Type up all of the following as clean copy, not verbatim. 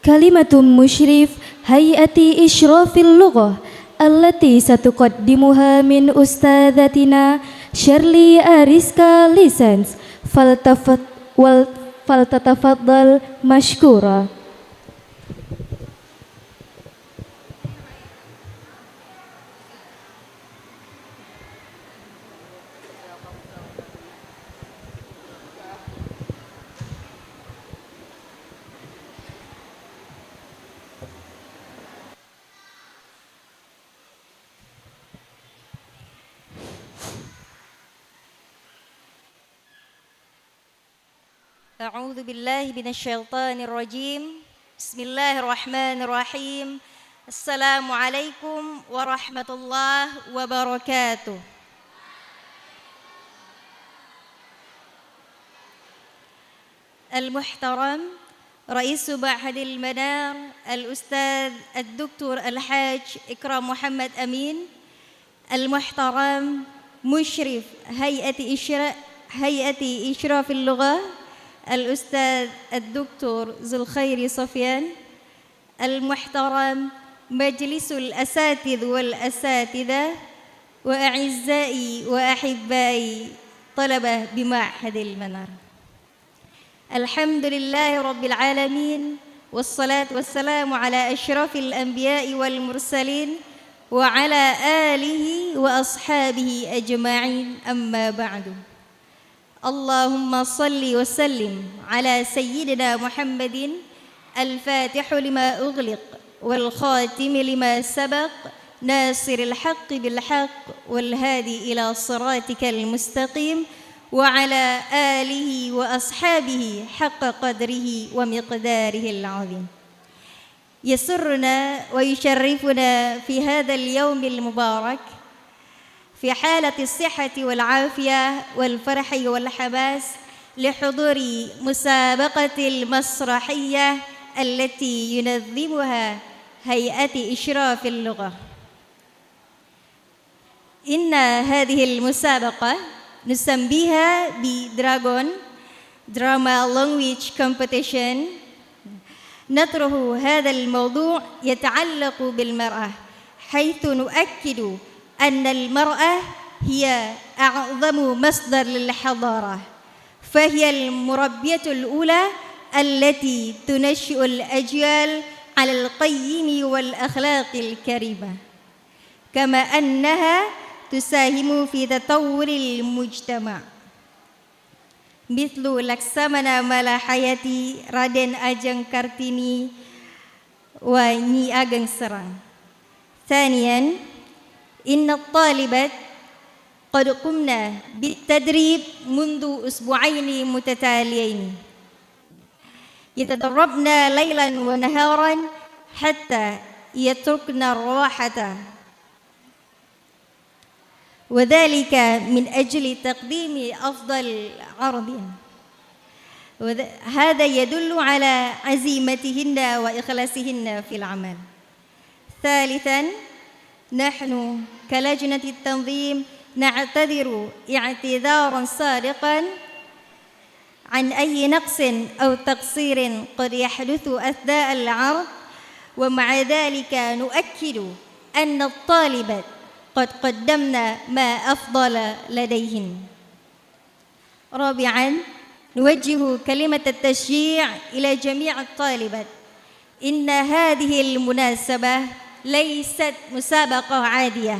كلمة مشرف هيئة إشراف اللغة التي ستقدمها من أستاذتنا شيرلي أريسكا ليسنس فلتتفضل مشكورة. أعوذ بالله من الشيطان الرجيم. بسم الله الرحمن الرحيم. السلام عليكم ورحمة الله وبركاته. المحترم رئيس معهد المنار الأستاذ الدكتور الحاج إكرام محمد أمين. المحترم مشرف هيئة إشراف اللغة الأستاذ الدكتور ذو الخير صفيان. المحترم مجلس الأساتذة والأساتذة وأعزائي وأحبائي طلبة بمعهد المنار، الحمد لله رب العالمين، والصلاة والسلام على أشرف الأنبياء والمرسلين وعلى آله وأصحابه أجمعين، أما بعد. اللهم صل وسلم على سيدنا محمد الفاتح لما أغلق والخاتم لما سبق ناصر الحق بالحق والهادي إلى صراطك المستقيم وعلى آله وأصحابه حق قدره ومقداره العظيم. يسرنا ويشرفنا في هذا اليوم المبارك في حالة الصحة والعافية والفرح والحماس لحضور مسابقة المسرحية التي ينظمها هيئة إشراف اللغة. إن هذه المسابقة نسميها بدراغون دراما لانجويج كومبيتيشن. نطرح هذا الموضوع يتعلق بالمرأة، حيث نؤكد أن المرأة هي أعظم مصدر للحضارة، فهي المربية الأولى التي تنشئ الأجيال على القيم والأخلاق الكريمة، كما أنها تساهم في تطور المجتمع، مثل لكسمنا ملاحياتي رادن أجeng Kartini وني Ageng Serang. ثانيا، إن الطالبات قد قمنا بالتدريب منذ أسبوعين متتاليين، يتدربن ليلا ونهارا حتى يتركن الراحة، وذلك من أجل تقديم أفضل عرض. هذا يدل على عزيمتهن وإخلاصهن في العمل. ثالثا، نحن كلجنة التنظيم نعتذر اعتذارا صادقا عن أي نقص أو تقصير قد يحدث أثناء العرض، ومع ذلك نؤكد أن الطالبات قد قدمنا ما أفضل لديهن. رابعا، نوجه كلمة التشجيع إلى جميع الطالبات. إن هذه المناسبة ليست مسابقة عادية،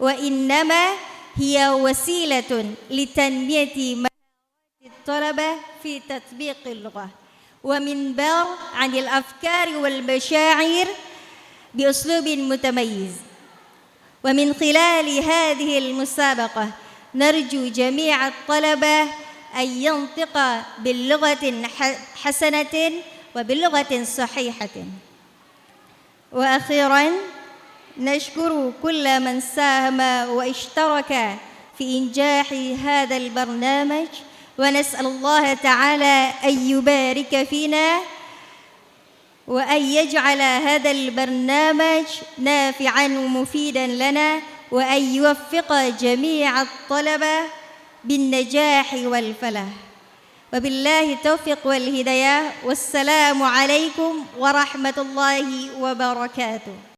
وإنما هي وسيلة لتنمية مهارات الطلبة في تطبيق اللغة ومنبر عن الأفكار والمشاعر بأسلوب متميز. ومن خلال هذه المسابقة نرجو جميع الطلبة أن ينطق باللغة حسنة وباللغة صحيحة. وأخيرا، نشكر كل من ساهم واشترك في إنجاح هذا البرنامج، ونسأل الله تعالى أن يبارك فينا وأن يجعل هذا البرنامج نافعا ومفيدا لنا، وأن يوفق جميع الطلبة بالنجاح والفلاح. وبالله التوفيق والهداية والسلام عليكم ورحمة الله وبركاته.